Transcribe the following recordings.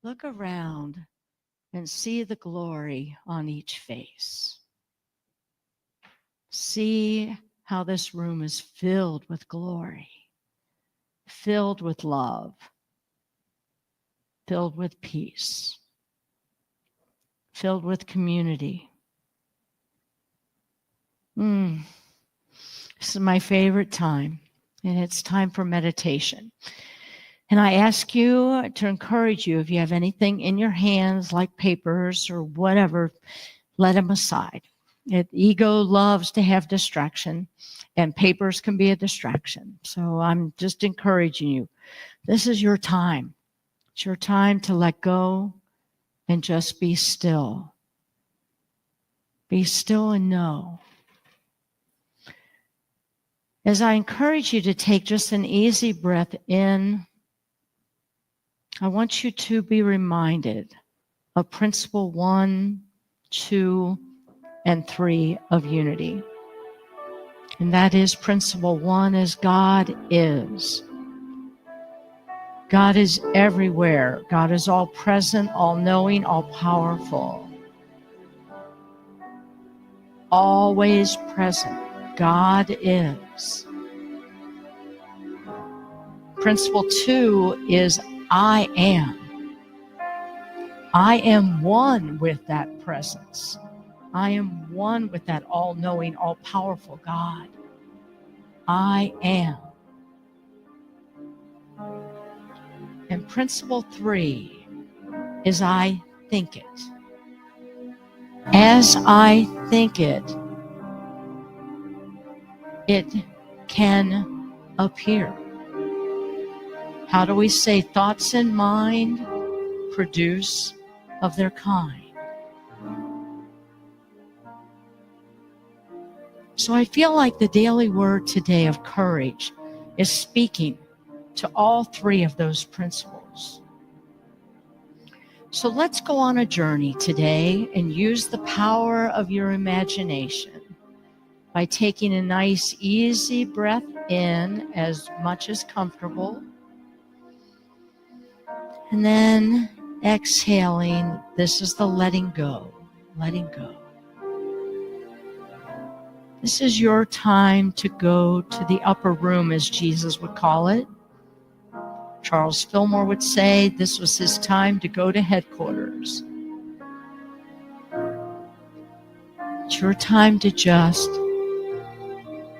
Look around and see the glory on each face. See how this room is filled with glory, filled with love, filled with peace, filled with community. This is my favorite time, and it's time for meditation. And I ask you to encourage you, if you have anything in your hands like papers or whatever, let them aside. Ego loves to have distraction, and papers can be a distraction. So I'm just encouraging you. This is your time. It's your time to let go and just be still. Be still and know. As I encourage you to take just an easy breath in, I want you to be reminded of principle 1, 2, and 3 of unity. And that is principle 1 is God is. God is everywhere. God is all present, all knowing, all powerful. Always present. God is. Principle 2 is I am. I am one with that presence. I am one with that all-knowing, all-powerful God. I am. And principle 3 is I think it. As I think it, it can appear. How do we say thoughts in mind produce of their kind? So I feel like the daily word today of courage is speaking to all 3 of those principles. So let's go on a journey today and use the power of your imagination by taking a nice, easy breath in as much as comfortable. And then exhaling, this is the letting go, letting go. This is your time to go to the upper room, as Jesus would call it. Charles Fillmore would say this was his time to go to headquarters. It's your time to just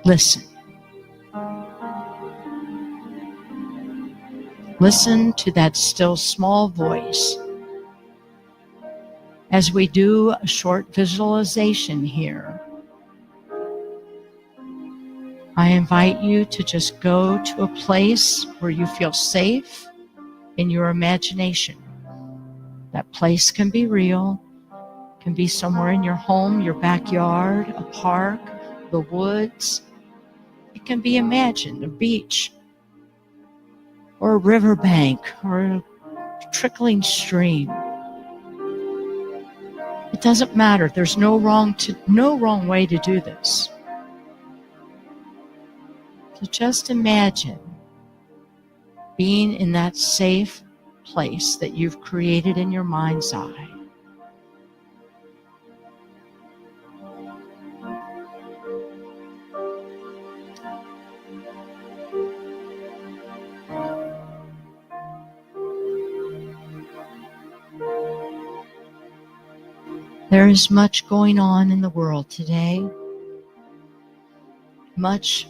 listen. Listen to that still small voice. As we do a short visualization here, I invite you to just go to a place where you feel safe in your imagination. That place can be real, can be somewhere in your home, your backyard, a park, the woods. It can be imagined, a beach, or a riverbank, or a trickling stream. It doesn't matter. There's no wrong way to do this. So just imagine being in that safe place that you've created in your mind's eye. There is much going on in the world today. Much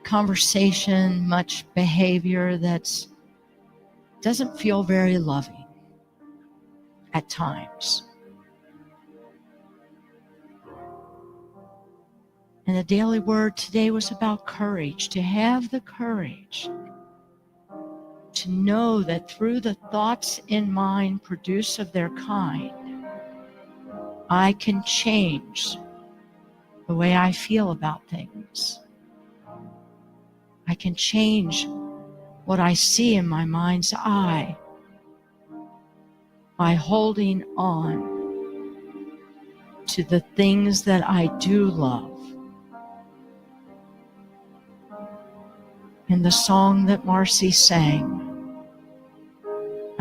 conversation, much behavior that doesn't feel very loving at times. And the daily word today was about courage, to have the courage to know that through the thoughts in mind produce of their kind, I can change the way I feel about things. I can change what I see in my mind's eye by holding on to the things that I do love. In the song that Marcy sang,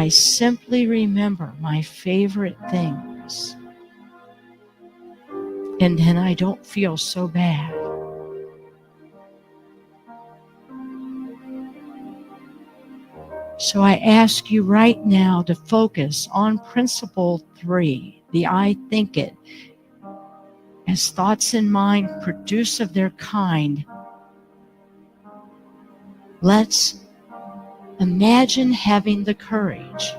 I simply remember my favorite things, and then I don't feel so bad. So I ask you right now to focus on principle 3, the I think it. As thoughts in mind produce of their kind, let's imagine having the courage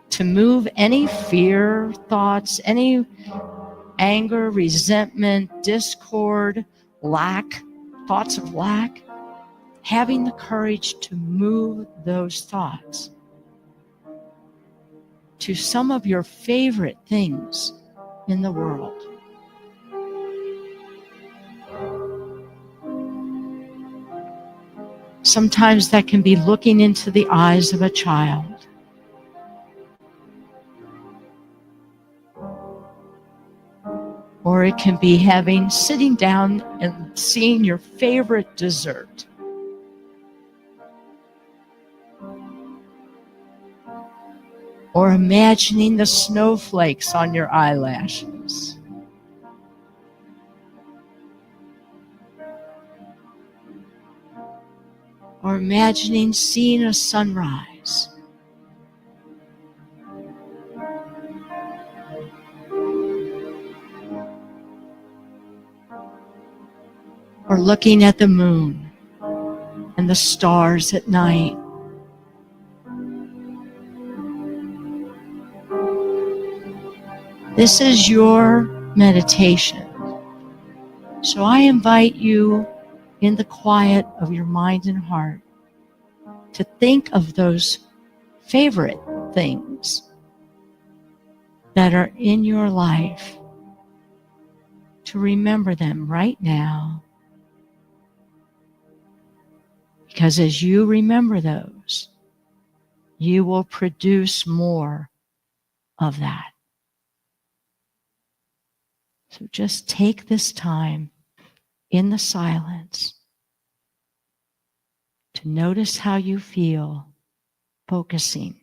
to move any fear thoughts, any anger, resentment, discord, lack, thoughts of lack, having the courage to move those thoughts to some of your favorite things in the world. Sometimes that can be looking into the eyes of a child. Or it can be sitting down and seeing your favorite dessert. Or imagining the snowflakes on your eyelashes. Or imagining seeing a sunrise. Or looking at the moon and the stars at night. This is your meditation. So I invite you in the quiet of your mind and heart to think of those favorite things that are in your life, to remember them right now. Because as you remember those, you will produce more of that. So just take this time in the silence to notice how you feel, focusing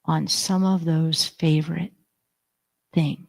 on some of those favorite things.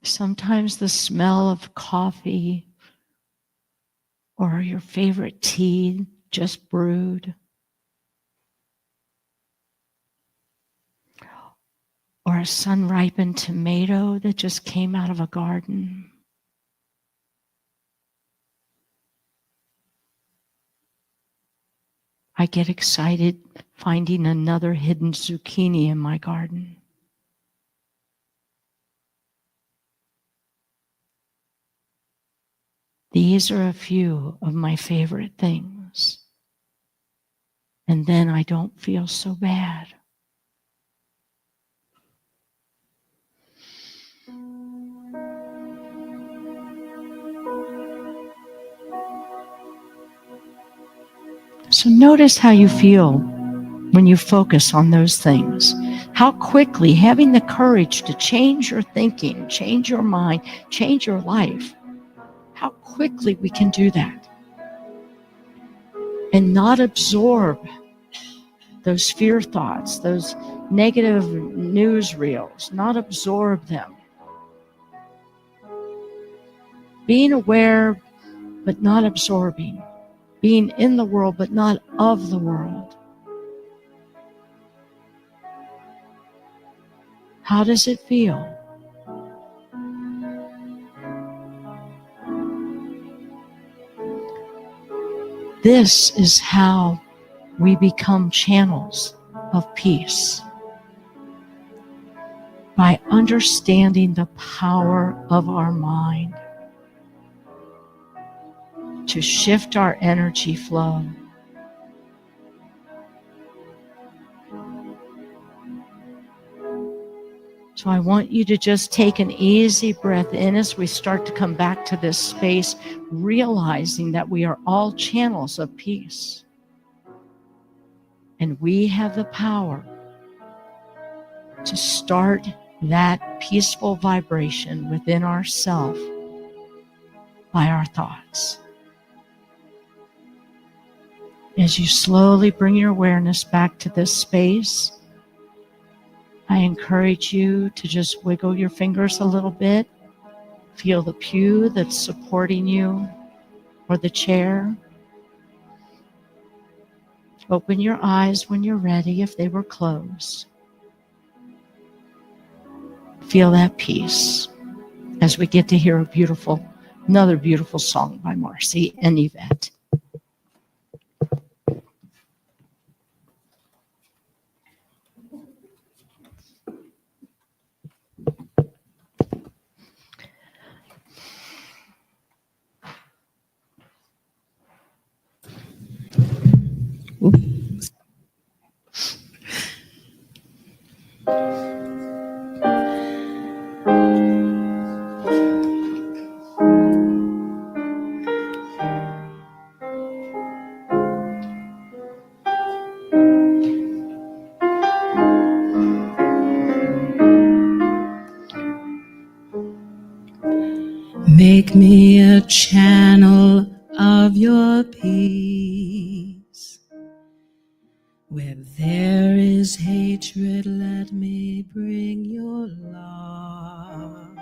Sometimes the smell of coffee or your favorite tea just brewed, or a sun-ripened tomato that just came out of a garden. I get excited finding another hidden zucchini in my garden. These are a few of my favorite things. And then I don't feel so bad. So notice how you feel when you focus on those things. How quickly, having the courage to change your thinking, change your mind, change your life, how quickly we can do that. And not absorb those fear thoughts, those negative news reels, not absorb them. Being aware, but not absorbing. Being in the world, but not of the world. How does it feel? This is how we become channels of peace. By understanding the power of our mind. to shift our energy flow. So I want you to just take an easy breath in as we start to come back to this space, realizing that we are all channels of peace. And we have the power to start that peaceful vibration within ourselves by our thoughts. As you slowly bring your awareness back to this space, I encourage you to just wiggle your fingers a little bit. Feel the pew that's supporting you or the chair. Open your eyes when you're ready if they were closed. Feel that peace as we get to hear another beautiful song by Marcy and Yvette. Make me a channel of your peace. Where there is hatred, let me bring your love.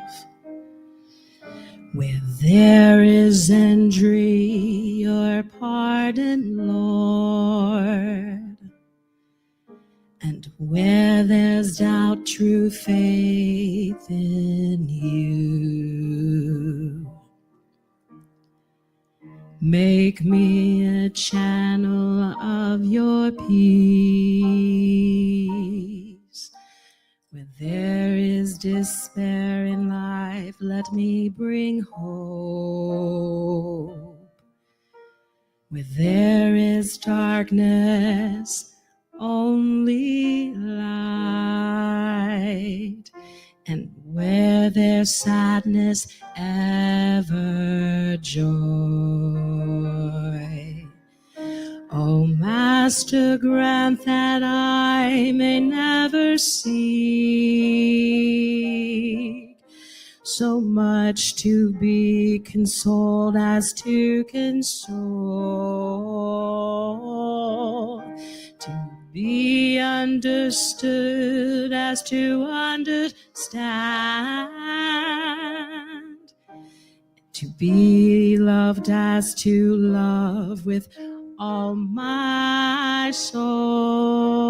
Where there is injury, your pardon, Lord. And where there's doubt, true faith in you. Make me a channel of your peace. Where there is despair in life, let me bring hope. Where there is darkness, only light. And where there's sadness, ever joy. O Master, grant that I may never seek so much to be consoled as to console, to be understood as to understand, to be loved as to love with all my soul.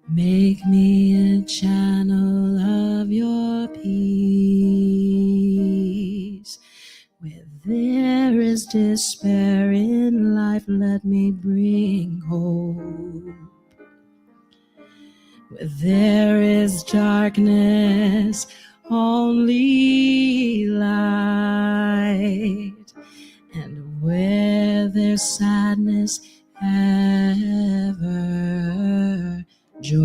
Make me a channel of your peace. Where there is despair in life, let me bring hope. Where there is darkness, only light. And where there's sadness, ever joy.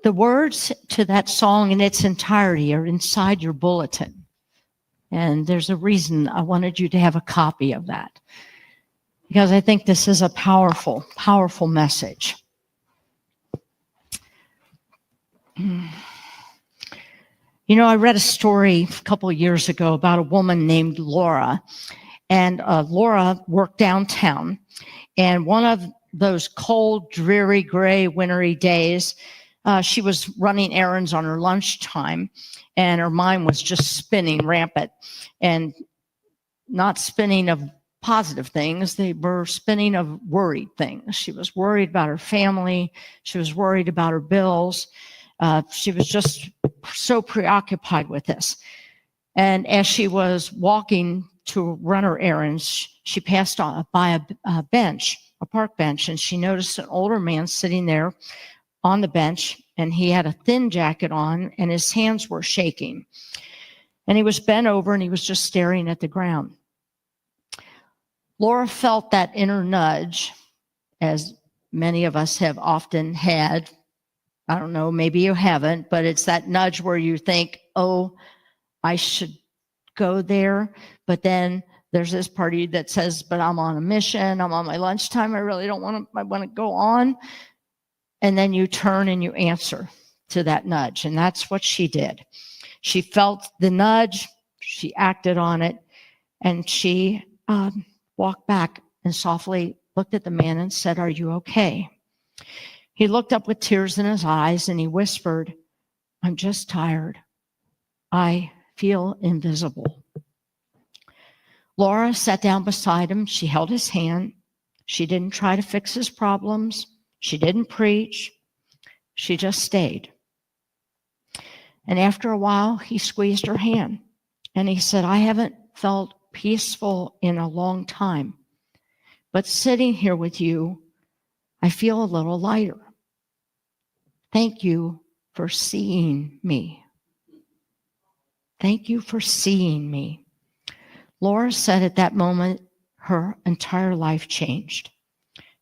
The words to that song in its entirety are inside your bulletin. And there's a reason I wanted you to have a copy of that, because I think this is a powerful, powerful message. You know, I read a story a couple of years ago about a woman named Laura. And Laura worked downtown. And one of those cold, dreary, gray, wintry days, she was running errands on her lunchtime, and her mind was just spinning rampant, and not spinning of positive things. They were spinning of worried things. She was worried about her family. She was worried about her bills. She was just so preoccupied with this. And as she was walking to run her errands, she passed by a bench, a park bench, and she noticed an older man sitting there on the bench, and he had a thin jacket on, and his hands were shaking. And he was bent over, and he was just staring at the ground. Laura felt that inner nudge, as many of us have often had. I don't know, maybe you haven't, but it's that nudge where you think, oh, I should go there. But then there's this part of you that says, but I'm on a mission. I'm on my lunchtime. I really don't want to, I want to go on. And then you turn and you answer to that nudge. And that's what she did. She felt the nudge. She acted on it. And she walked back and softly looked at the man and said, "Are you okay?" He looked up with tears in his eyes and he whispered, "I'm just tired. I feel invisible." Laura sat down beside him. She held his hand. She didn't try to fix his problems. She didn't preach. She just stayed. And after a while, he squeezed her hand and he said, "I haven't felt peaceful in a long time, but sitting here with you, I feel a little lighter. Thank you for seeing me. Thank you for seeing me." Laura said at that moment, her entire life changed.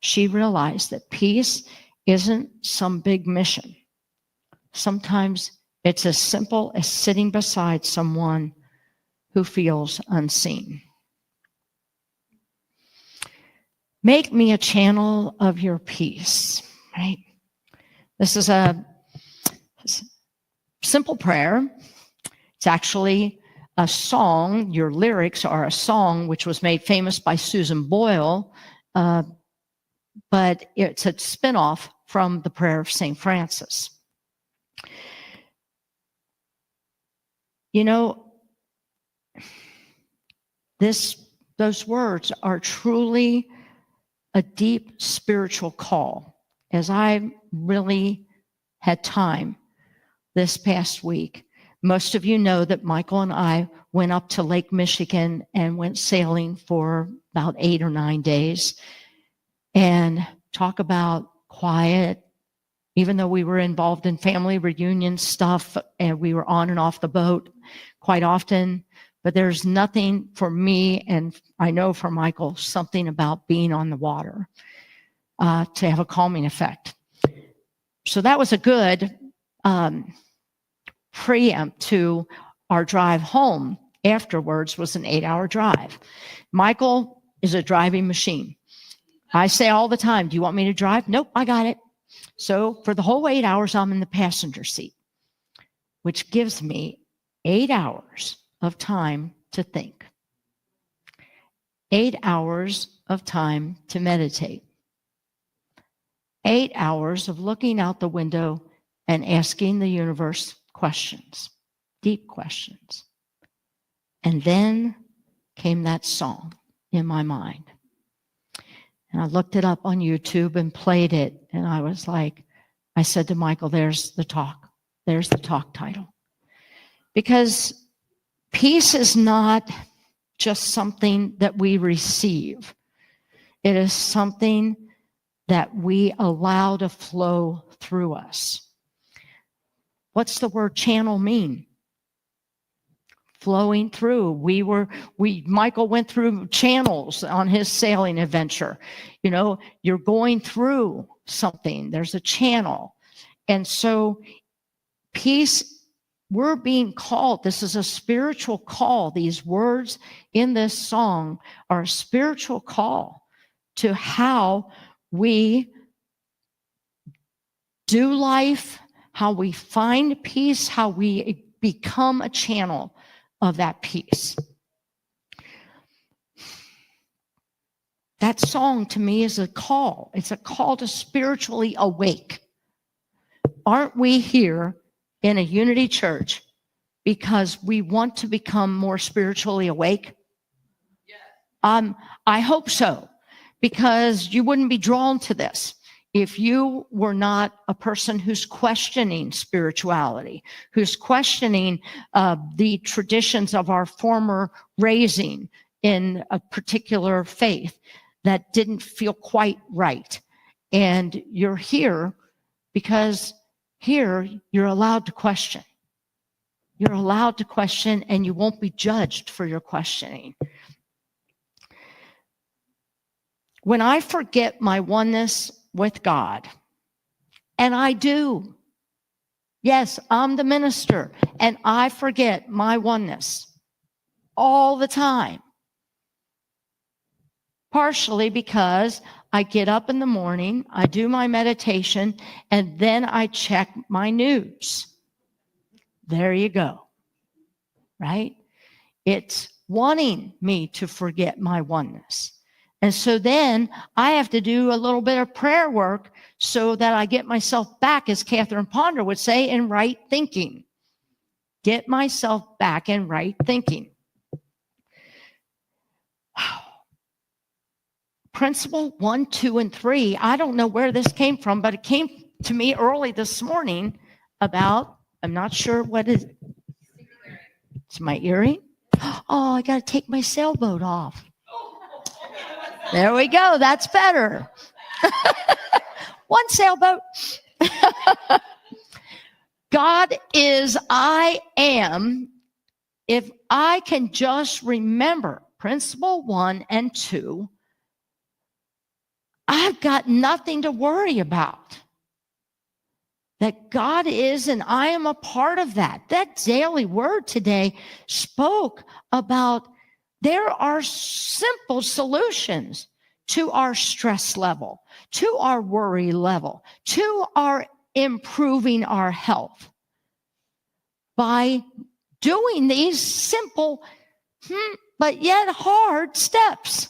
She realized that peace isn't some big mission. Sometimes it's as simple as sitting beside someone who feels unseen. Make me a channel of your peace, right? This is a simple prayer. It's actually a song. Your lyrics are a song which was made famous by Susan Boyle, but it's a spinoff from the prayer of St. Francis. You know, those words are truly a deep spiritual call. As I really had time this past week, most of you know that Michael and I went up to Lake Michigan and went sailing for about 8 or 9 days. And talk about quiet, even though we were involved in family reunion stuff and we were on and off the boat quite often. But there's nothing for me, and I know for Michael, something about being on the water to have a calming effect. So that was a good preempt to our drive home. Afterwards was an 8-hour drive. Michael is a driving machine. I say all the time, "Do you want me to drive?" "Nope, I got it." So for the whole 8 hours, I'm in the passenger seat, which gives me 8 hours of time to think, 8 hours of time to meditate, 8 hours of looking out the window and asking the universe questions, deep questions. And then came that song in my mind. And I looked it up on YouTube and played it. And I was like, I said to Michael, there's the talk title. Because peace is not just something that we receive. It is something that we allow to flow through us. What's the word channel mean? Flowing through. Michael went through channels on his sailing adventure. You know, you're going through something. There's a channel. And so peace, we're being called. This is a spiritual call. These words in this song are a spiritual call to how we do life, how we find peace, how we become a channel of that peace. That song to me is a call. It's a call to spiritually awake. Aren't we here in a unity church because we want to become more spiritually awake? Yeah. I hope so, because you wouldn't be drawn to this if you were not a person who's questioning spirituality, who's questioning the traditions of our former raising in a particular faith that didn't feel quite right, and you're here because here you're allowed to question. You're allowed to question, and you won't be judged for your questioning. When I forget my oneness with God, and I do, yes, I'm the minister, and I forget my oneness all the time, partially because I get up in the morning, I do my meditation, and then I check my news. There you go, right? It's wanting me to forget my oneness. And so then I have to do a little bit of prayer work so that I get myself back, as Catherine Ponder would say, in right thinking. Get myself back in right thinking. Principle 1, 2, and 3. I don't know where this came from, but it came to me early this morning about, I'm not sure what it is. It's my earring. Oh, I got to take my sailboat off. There we go. That's better. One sailboat. God is I am. If I can just remember principle 1 and 2, I've got nothing to worry about. That God is, and I am a part of that. That daily word today spoke about there are simple solutions to our stress level, to our worry level, to our improving our health by doing these simple but yet hard steps.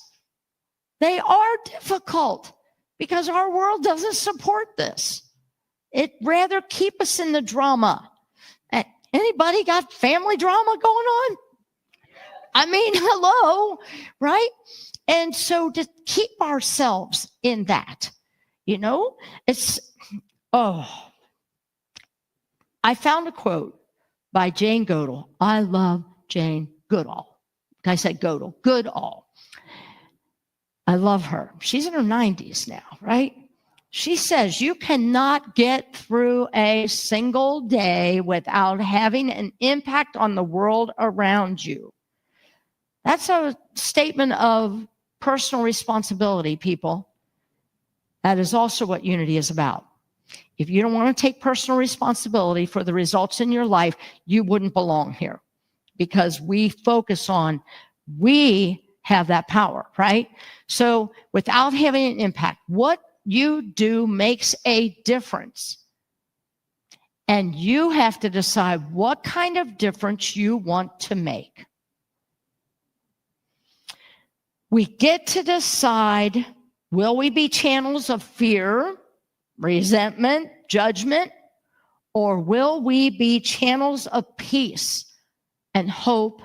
They are difficult because our world doesn't support this. It rather keep us in the drama. Anybody got family drama going on? I mean, hello, right? And so to keep ourselves in that, I found a quote by Jane Goodall. I love Jane Goodall. I said Goodall, Goodall. I love her. She's in her 90s now, right? She says, you cannot get through a single day without having an impact on the world around you. That's a statement of personal responsibility, people. That is also what unity is about. If you don't want to take personal responsibility for the results in your life, you wouldn't belong here, because we focus on, we have that power, right? So without having an impact, what you do makes a difference. And you have to decide what kind of difference you want to make. We get to decide, will we be channels of fear, resentment, judgment, or will we be channels of peace and hope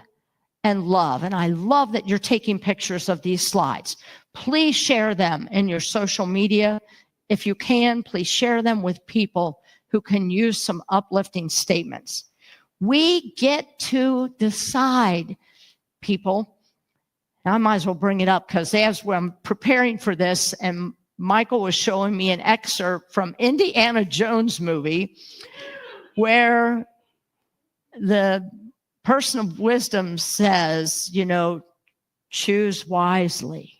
and love? And I love that you're taking pictures of these slides. Please share them in your social media. If you can, please share them with people who can use some uplifting statements. We get to decide, people. Now, I might as well bring it up because as I'm preparing for this, and Michael was showing me an excerpt from Indiana Jones movie where the person of wisdom says, choose wisely.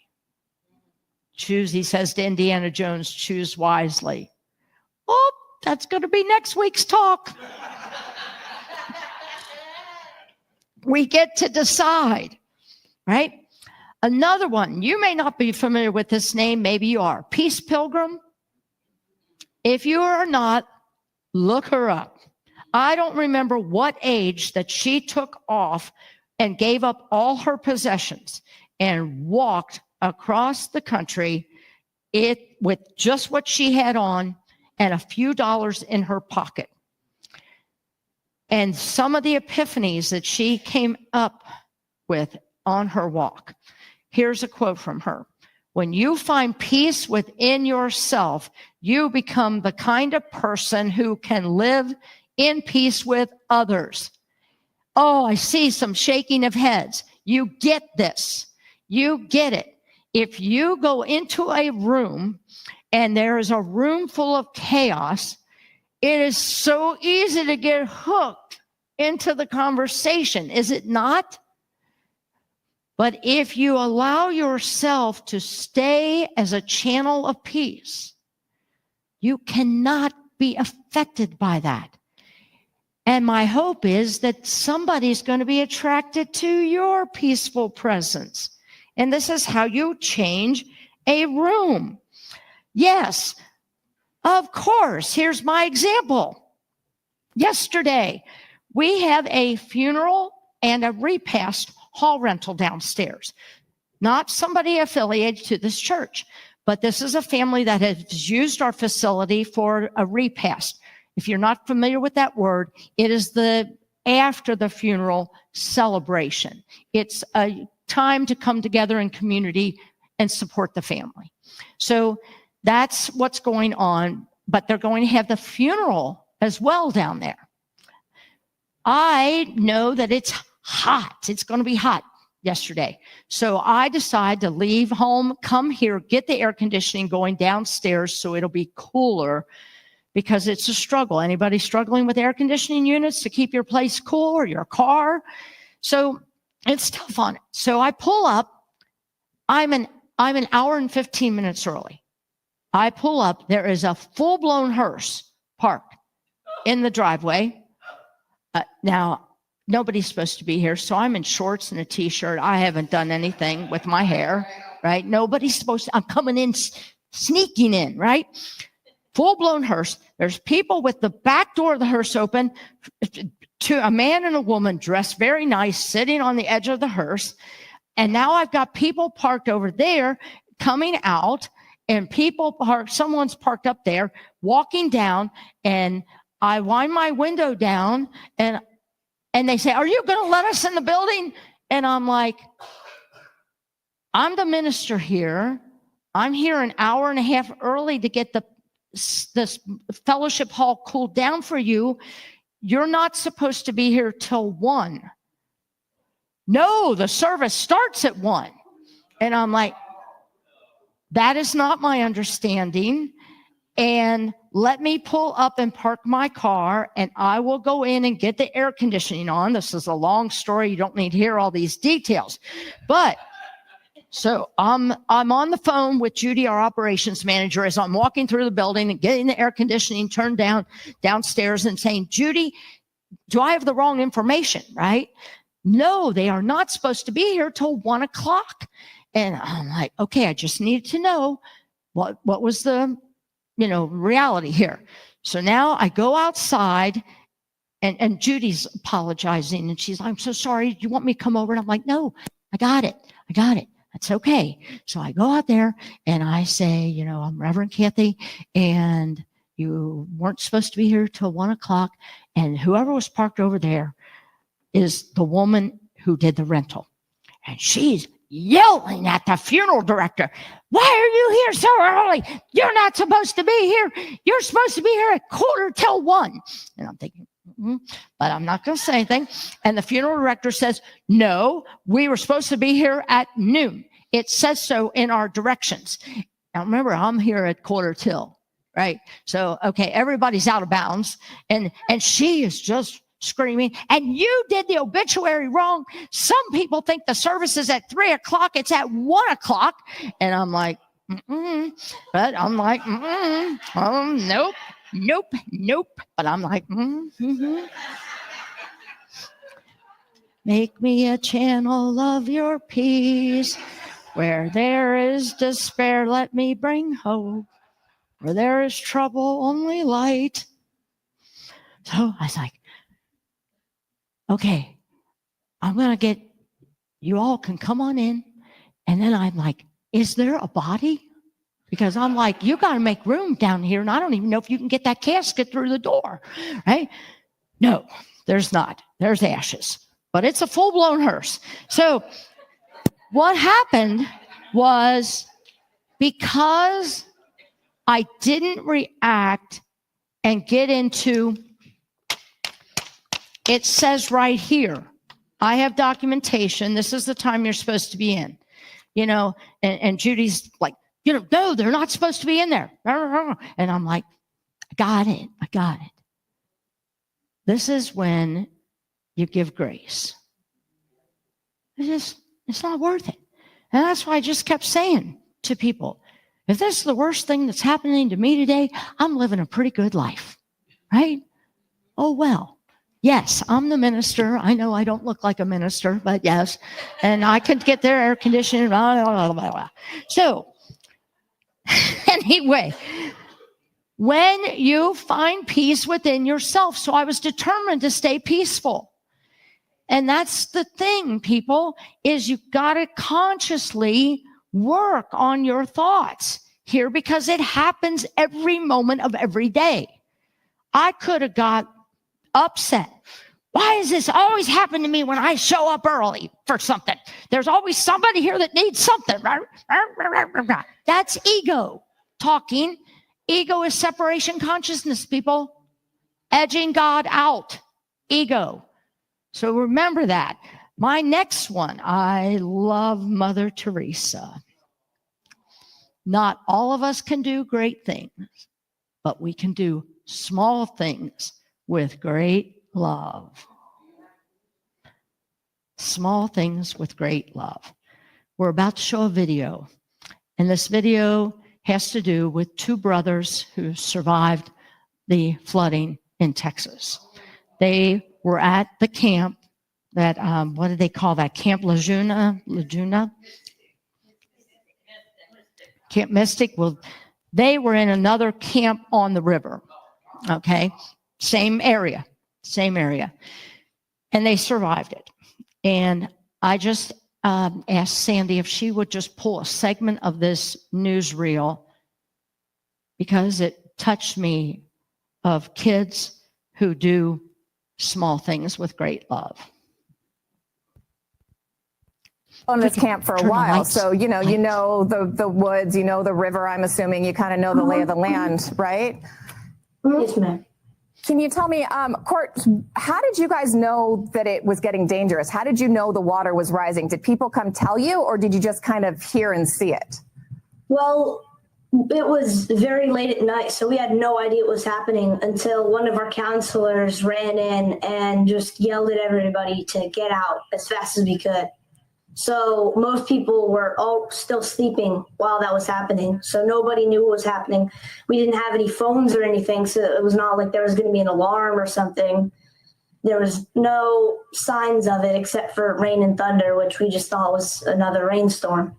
He says to Indiana Jones, choose wisely. Oh, that's going to be next week's talk. We get to decide, right? Another one, you may not be familiar with this name, maybe you are. Peace Pilgrim. If you are not, look her up. I don't remember what age that she took off and gave up all her possessions and walked across the country with just what she had on and a few dollars in her pocket. And some of the epiphanies that she came up with on her walk. Here's a quote from her. When you find peace within yourself, you become the kind of person who can live in peace with others. Oh, I see some shaking of heads. You get this. You get it. If you go into a room and there is a room full of chaos, it is so easy to get hooked into the conversation, is it not? But if you allow yourself to stay as a channel of peace, you cannot be affected by that. And my hope is that somebody's going to be attracted to your peaceful presence. And this is how you change a room. Yes, of course. Here's my example. Yesterday, we have a funeral and a repast hall rental downstairs. Not somebody affiliated to this church, but this is a family that has used our facility for a repast. If you're not familiar with that word, it is the after the funeral celebration. It's a time to come together in community and support the family. So that's what's going on, but they're going to have the funeral as well down there. I know that it's hot. It's going to be hot yesterday. So I decide to leave home, come here, get the air conditioning going downstairs so it'll be cooler, because it's a struggle. Anybody struggling with air conditioning units to keep your place cool or your car? So it's tough on it. So I pull up. I'm an hour and 15 minutes early. I pull up. There is a full-blown hearse parked in the driveway. Now, nobody's supposed to be here, so I'm in shorts and a T-shirt. I haven't done anything with my hair, right? Nobody's supposed to. I'm coming in, sneaking in, right? Full-blown hearse. There's people with the back door of the hearse open, to a man and a woman dressed very nice, sitting on the edge of the hearse. And now I've got people parked over there coming out, and someone's parked up there, walking down, and I wind my window down, and they say, "Are you going to let us in the building?" And I'm like, I'm the minister here. I'm here an hour and a half early to get this fellowship hall cooled down for you. You're not supposed to be here till 1. No, the service starts at 1. And I'm like, that is not my understanding. And let me pull up and park my car, and I will go in and get the air conditioning on. This is a long story. You don't need to hear all these details. But so I'm on the phone with Judy, our operations manager, as I'm walking through the building and getting the air conditioning turned downstairs and saying, "Judy, do I have the wrong information?" Right? No, they are not supposed to be here till 1 o'clock. And I'm like, okay, I just need to know what was the reality here. So now I go outside, and Judy's apologizing, and she's like, "I'm so sorry. Do you want me to come over?" And I'm like, "No, I got it. That's okay." So I go out there and I say, "I'm Reverend Kathy, and you weren't supposed to be here till 1 o'clock. And whoever was parked over there is the woman who did the rental." And she's yelling at the funeral director, "Why are you here so early? You're not supposed to be here. You're supposed to be here at 1:45. And I'm thinking, but I'm not going to say anything. And the funeral director says, "No, we were supposed to be here at noon. It says so in our directions." Now remember, I'm here at 1:45, right? So, okay, everybody's out of bounds. And she is just screaming, "And you did the obituary wrong. Some people think the service is at 3 o'clock. It's at 1 o'clock. And I'm like, but I'm like, nope. But I'm like, Make me a channel of your peace. Where there is despair, let me bring hope. Where there is trouble, only light. So I was like, okay, I'm going to get, you all can come on in. And then I'm like, is there a body? Because I'm like, you got to make room down here. And I don't even know if you can get that casket through the door, right? No, there's not. There's ashes. But it's a full-blown hearse. So what happened was, because I didn't react and get into, it says right here, I have documentation. This is the time you're supposed to be in, and Judy's like, no, they're not supposed to be in there. And I'm like, I got it. This is when you give grace. It's not worth it. And that's why I just kept saying to people, if this is the worst thing that's happening to me today, I'm living a pretty good life, right? Oh, well, yes, I'm the minister. I know I don't look like a minister, but yes. And I could get their air conditioning. Blah, blah, blah, blah. So anyway, when you find peace within yourself, so I was determined to stay peaceful. And that's the thing, people, is you got to consciously work on your thoughts here because it happens every moment of every day. I could have got upset. Why does this always happen to me when I show up early for something? There's always somebody here that needs something. That's ego talking. Ego is separation consciousness, people. Edging God out. Ego. So remember that. My next one, I love Mother Teresa. Not all of us can do great things, but we can do small things with great love. Small things with great love. We're about to show a video, and this video has to do with two brothers who survived the flooding in Texas. They were at the camp that, what did they call that? Camp Laguna? Camp Mystic. Well, they were in another camp on the river. Okay. Same area. And they survived it. And I just asked Sandy if she would just pull a segment of this newsreel because it touched me of kids who do small things with great love. On this camp for a while, so you know the woods, the river. I'm assuming you kind of know the lay of the land, right? Yes, ma'am. Can you tell me, Court, how did you guys know that it was getting dangerous? How did you know the water was rising? Did people come tell you, or did you just kind of hear and see it? Well, it was very late at night, so we had no idea what was happening until one of our counselors ran in and just yelled at everybody to get out as fast as we could. So most people were all still sleeping while that was happening. So nobody knew what was happening. We didn't have any phones or anything. So it was not like there was going to be an alarm or something. There was no signs of it except for rain and thunder, which we just thought was another rainstorm.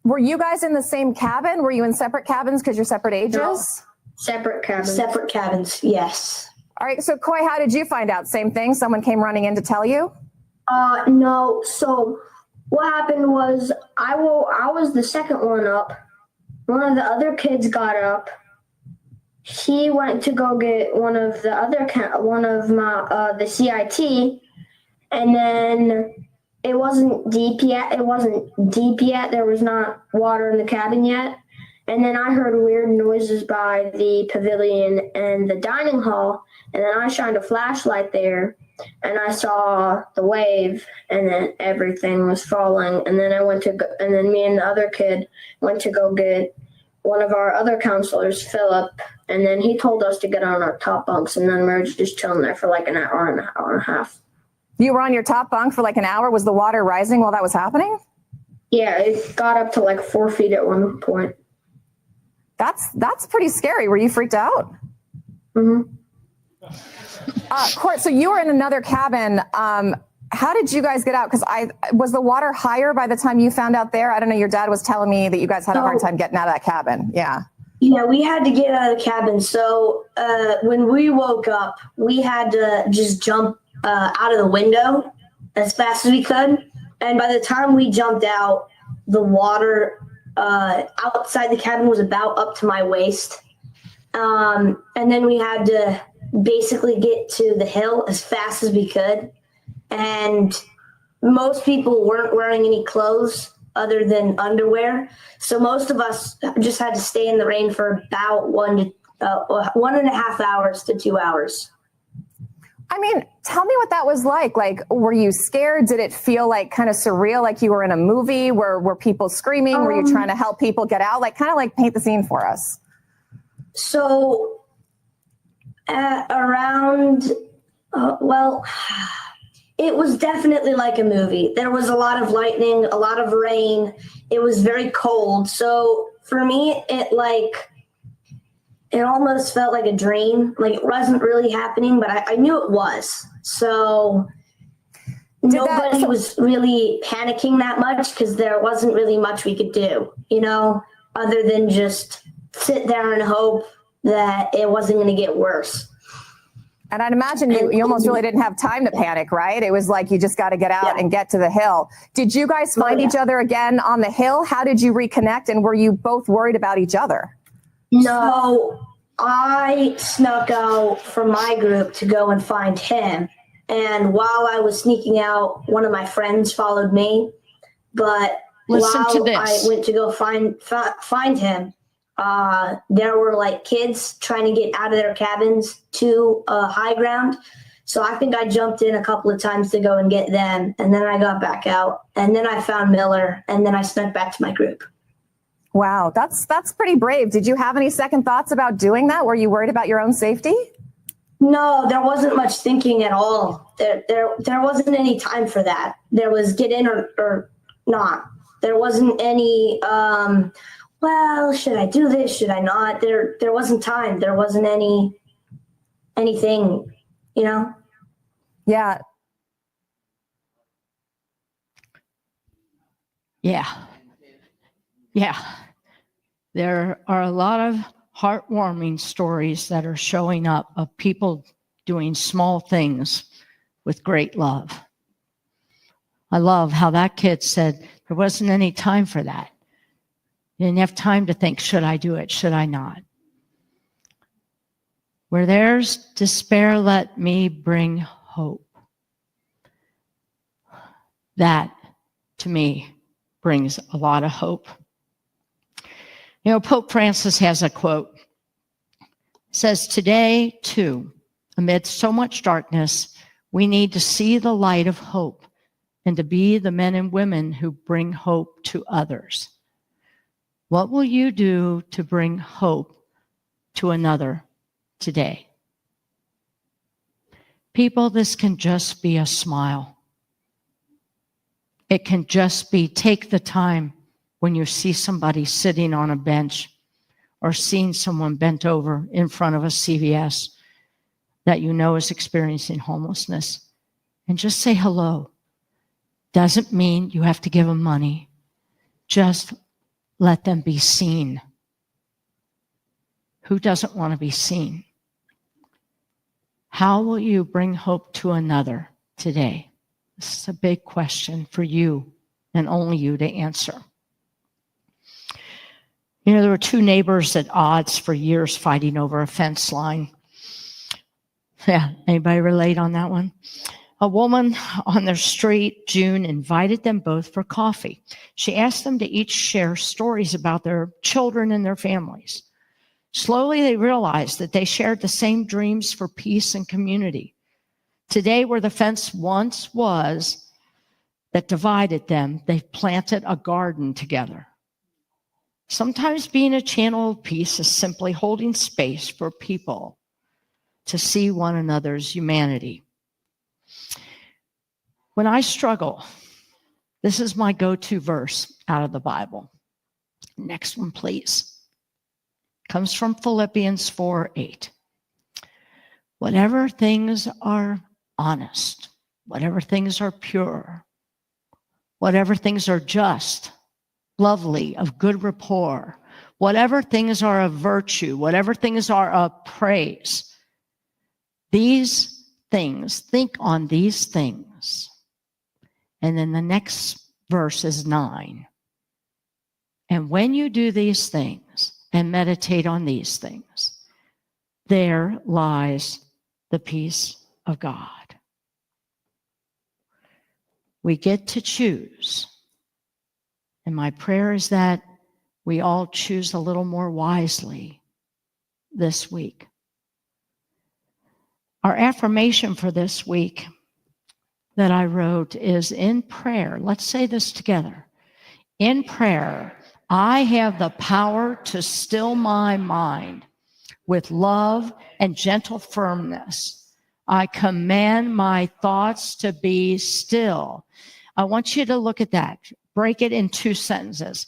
Were you guys in the same cabin? Were you in separate cabins because you're separate ages? No. Separate cabins. Separate cabins, yes. All right. So Coy, how did you find out? Same thing? Someone came running in to tell you? No. So what happened was I was the second one up. One of the other kids got up. He went to go get the CIT, and then it wasn't deep yet. There was not water in the cabin yet. And then I heard weird noises by the pavilion and the dining hall. And then I shined a flashlight there, and I saw the wave, and then everything was falling. And then and then me and the other kid went to go get one of our other counselors, Philip, and then he told us to get on our top bunks, and then we were just chilling there for like an hour and a half. You were on your top bunk for like an hour. Was the water rising while that was happening? Yeah, it got up to like 4 feet at one point. That's pretty scary. Were you freaked out? Mm-hmm. Court, so you were in another cabin. How did you guys get out? Because was the water higher by the time you found out there? I don't know. Your dad was telling me that you guys had a hard time getting out of that cabin. Yeah. Yeah, we had to get out of the cabin. So when we woke up, we had to just jump out of the window as fast as we could. And by the time we jumped out, the water outside the cabin was about up to my waist. And then we had to basically get to the hill as fast as we could. And most people weren't wearing any clothes other than underwear. So most of us just had to stay in the rain for about 1.5 hours to 2 hours. I mean, tell me what that was like. Like, were you scared? Did it feel like kind of surreal, like you were in a movie? Were people screaming? Were you trying to help people get out? Like, kind of like paint the scene for us. So it was definitely like a movie. There was a lot of lightning, a lot of rain. It was very cold. So for me, it almost felt like a dream. Like it wasn't really happening, but I knew it was. So nobody was really panicking that much because there wasn't really much we could do, other than just sit there and hope that it wasn't going to get worse. And I'd imagine you almost really didn't have time to panic, right? It was like you just got to get out and get to the hill. Did you guys find each other again on the hill? How did you reconnect? And were you both worried about each other? No, I snuck out from my group to go and find him. And while I was sneaking out, one of my friends followed me. But I went to go find him, there were like kids trying to get out of their cabins to high ground. So I think I jumped in a couple of times to go and get them. And then I got back out. And then I found Miller. And then I snuck back to my group. Wow, that's pretty brave. Did you have any second thoughts about doing that? Were you worried about your own safety? No, there wasn't much thinking at all. There wasn't any time for that. There was get in or not. There wasn't any, should I do this? Should I not? There wasn't time. There wasn't anything, Yeah. Yeah. There are a lot of heartwarming stories that are showing up of people doing small things with great love. I love how that kid said there wasn't any time for that. You didn't have time to think, should I do it? Should I not? Where there's despair, let me bring hope. That, to me, brings a lot of hope. Pope Francis has a quote. It says, today, too, amid so much darkness, we need to see the light of hope and to be the men and women who bring hope to others. What will you do to bring hope to another today? People, this can just be a smile. It can just be take the time when you see somebody sitting on a bench or seeing someone bent over in front of a CVS that you know is experiencing homelessness, and just say hello. Doesn't mean you have to give them money. Just let them be seen. Who doesn't want to be seen? How will you bring hope to another today? This is a big question for you and only you to answer. There were two neighbors at odds for years fighting over a fence line. Yeah, anybody relate on that one? A woman on their street, June, invited them both for coffee. She asked them to each share stories about their children and their families. Slowly, they realized that they shared the same dreams for peace and community. Today, where the fence once was that divided them, they've planted a garden together. Sometimes being a channel of peace is simply holding space for people to see one another's humanity. When I struggle, this is my go-to verse out of the Bible. Next one, please. Comes from Philippians 4:8. Whatever things are honest, whatever things are pure, whatever things are just, lovely, of good rapport, whatever things are of virtue, whatever things are of praise, these things, think on these things. And then the next verse is 9. And when you do these things and meditate on these things, there lies the peace of God. We get to choose. And my prayer is that we all choose a little more wisely this week. Our affirmation for this week that I wrote is in prayer. Let's say this together. In prayer, I have the power to still my mind with love and gentle firmness. I command my thoughts to be still. I want you to look at that. Break it in 2 sentences.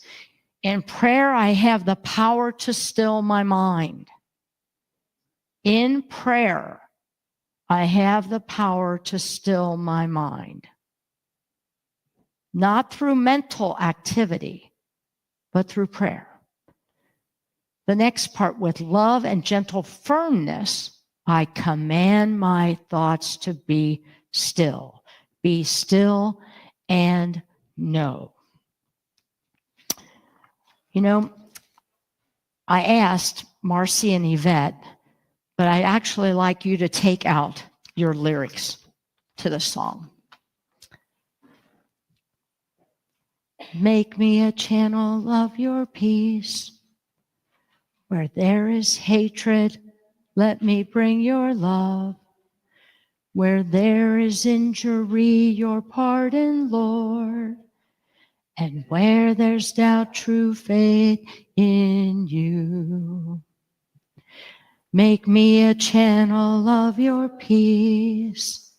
In prayer, I have the power to still my mind. In prayer, I have the power to still my mind. Not through mental activity, but through prayer. The next part, with love and gentle firmness, I command my thoughts to be still. Be still and know. You know, I asked Marcy and Yvette, but I'd actually like you to take out your lyrics to the song. Make me a channel of your peace. Where there is hatred, let me bring your love. Where there is injury, your pardon, Lord. And where there's doubt, true faith in you. Make me a channel of your peace.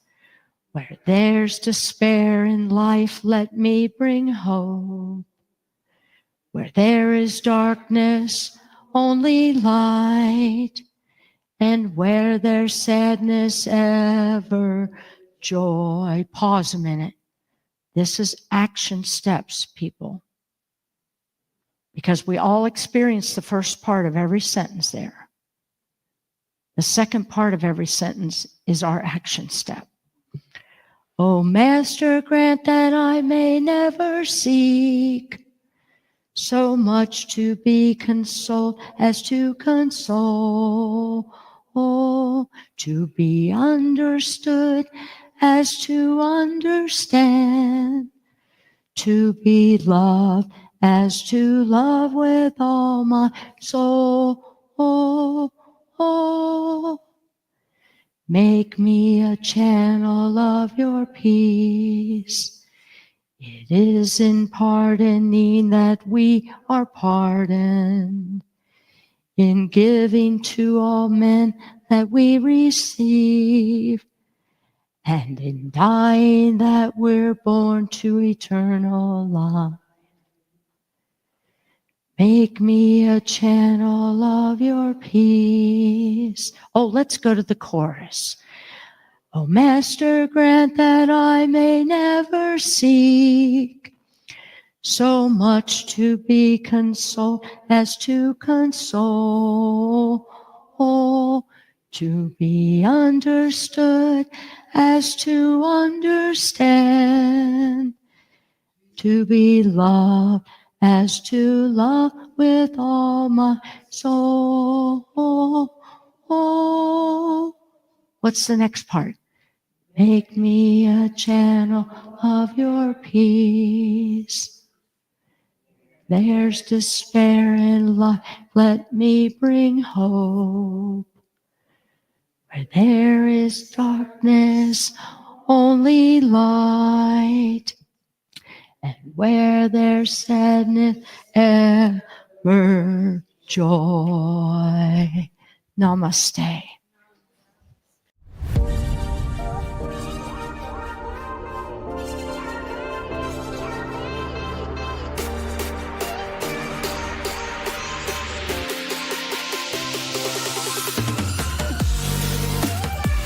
Where there's despair in life, let me bring hope. Where there is darkness, only light. And where there's sadness, ever joy. Pause a minute. This is action steps, people. Because we all experience the first part of every sentence there. The second part of every sentence is our action step. O Master, grant that I may never seek so much to be consoled as to console, to be understood as to understand, to be loved as to love with all my soul. Make me a channel of your peace. It is in pardoning that we are pardoned, in giving to all men that we receive, and in dying that we're born to eternal life. Make me a channel of your peace. Oh, let's go to the chorus. O Master, grant that I may never seek so much to be consoled as to console, to be understood as to understand, to be loved as to love with all my soul. What's the next part? Make me a channel of your peace. There's despair in life, let me bring hope. Where there is darkness, only light. And where there's sadness, ever joy. Namaste.